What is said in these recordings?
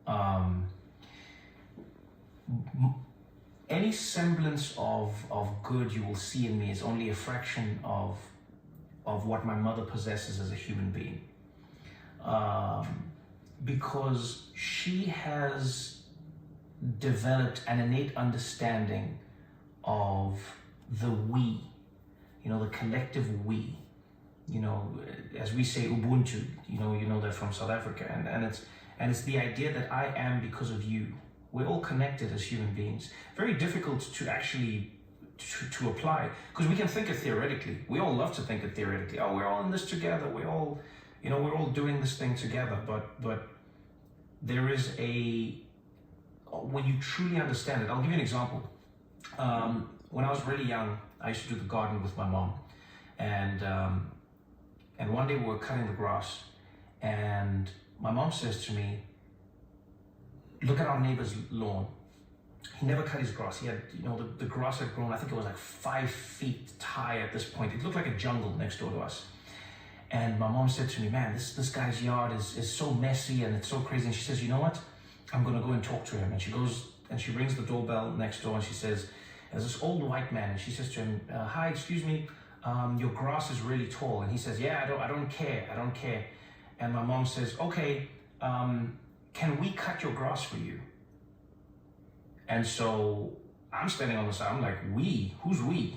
Um, any semblance of good you will see in me is only a fraction of what my mother possesses as a human being. Because she has developed an innate understanding of the we, the collective we, as we say Ubuntu, you know that from South Africa, and it's the idea that I am because of you. We're all connected as human beings. Very difficult to actually to apply, because we can think it theoretically. We all love to think it theoretically. Oh, we're all in this together. We're all doing this thing together. But there is when you truly understand it. I'll give you an example. When I was really young, I used to do the garden with my mom, and one day we were cutting the grass, and my mom says to me, "Look at our neighbor's lawn. He never cut his grass. He had, the grass had grown, I think it was like 5 feet high at this point. It looked like a jungle next door to us." And my mom said to me, "Man, this guy's yard is so messy and it's so crazy." And she says, "You know what? I'm going to go and talk to him." And she goes and she rings the doorbell next door, and she says, there's this old white man, and she says to him, "Hi, excuse me, your grass is really tall." And he says, "Yeah, I don't care. And my mom says, "Okay, can we cut your grass for you?" And so I'm standing on the side, I'm like, "We? Who's we?"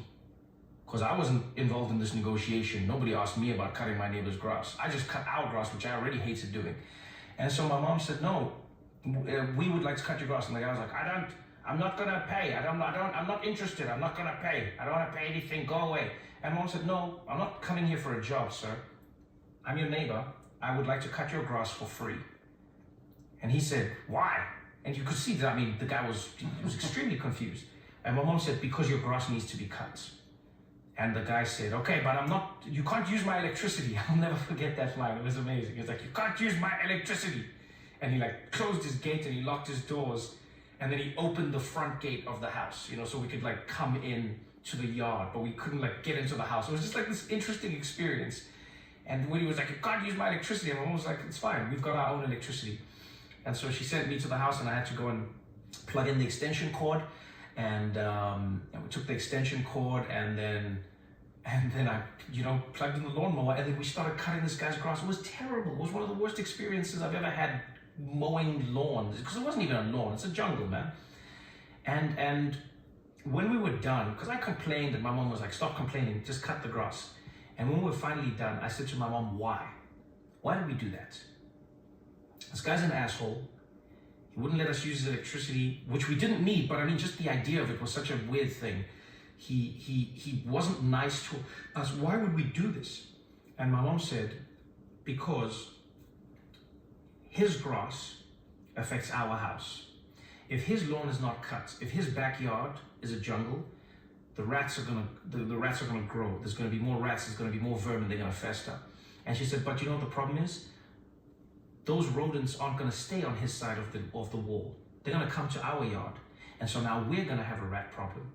Because I wasn't involved in this negotiation. Nobody asked me about cutting my neighbor's grass. I just cut our grass, which I already hated doing. And so my mom said, "No, we would like to cut your grass." And the guy was like, I'm not gonna pay. I'm not interested. I'm not gonna pay. I don't want to pay anything. Go away." And mom said, "No, I'm not coming here for a job, sir. I'm your neighbor. I would like to cut your grass for free." And he said, "Why?" And you could see that, the guy was extremely confused. And my mom said, "Because your grass needs to be cut." And the guy said, "Okay, but you can't use my electricity." I'll never forget that line. It was amazing. He was like, "You can't use my electricity." And he closed his gate and he locked his doors. And then he opened the front gate of the house, so we could come in to the yard, but we couldn't get into the house. It was just this interesting experience. And when he was like, "You can't use my electricity," and my mom was like, "It's fine, we've got our own electricity." And so she sent me to the house, and I had to go and plug in the extension cord, and we took the extension cord, and then I, plugged in the lawnmower, and then we started cutting this guy's grass. It was terrible. It was one of the worst experiences I've ever had mowing lawns, because it wasn't even a lawn, it's a jungle, man. And when we were done, because I complained, and my mom was like, "Stop complaining, just cut the grass." And when we were finally done, I said to my mom, "Why did we do that? This guy's an asshole. He wouldn't let us use his electricity, which we didn't need, but just the idea of it was such a weird thing. He wasn't nice to us. Why would we do this?" And my mom said, "Because his grass affects our house. If his lawn is not cut, if his backyard is a jungle, the rats are gonna grow. There's gonna be more rats, there's gonna be more vermin, they're gonna fester." And she said, "But you know what the problem is? Those rodents aren't gonna stay on his side of the wall. They're gonna come to our yard. And so now we're gonna have a rat problem."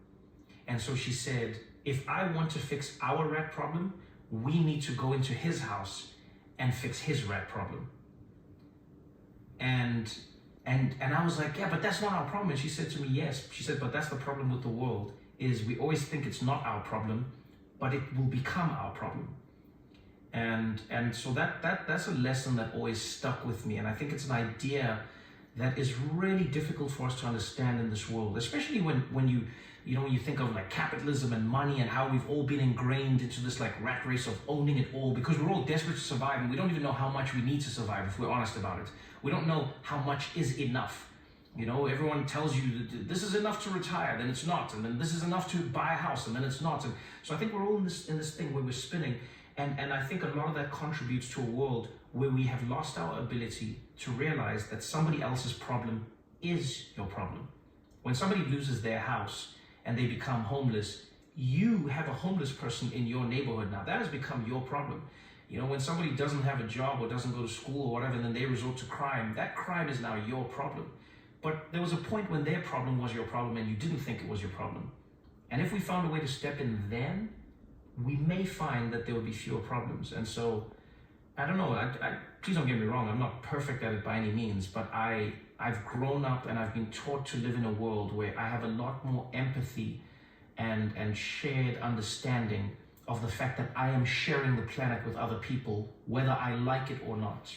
And so she said, "If I want to fix our rat problem, we need to go into his house and fix his rat problem." And I was like, "Yeah, but that's not our problem." And she said to me, "Yes." She said, "But that's the problem with the world, is we always think it's not our problem, but it will become our problem." And so that's a lesson that always stuck with me. And I think it's an idea that is really difficult for us to understand in this world, especially when you think of capitalism and money, and how we've all been ingrained into this rat race of owning it all, because we're all desperate to survive, and we don't even know how much we need to survive, if we're honest about it. We don't know how much is enough. Everyone tells you that this is enough to retire, then it's not, and then this is enough to buy a house, and then it's not. And so I think we're all in this thing where we're spinning, and I think a lot of that contributes to a world where we have lost our ability to realize that somebody else's problem is your problem. When somebody loses their house and they become homeless, you have a homeless person in your neighborhood now. That has become your problem. When somebody doesn't have a job or doesn't go to school or whatever, and then they resort to crime, that crime is now your problem. But there was a point when their problem was your problem and you didn't think it was your problem. And if we found a way to step in then, we may find that there would be fewer problems. And so I don't know. Please don't get me wrong. I'm not perfect at it by any means, but I've grown up and I've been taught to live in a world where I have a lot more empathy and shared understanding of the fact that I am sharing the planet with other people, whether I like it or not.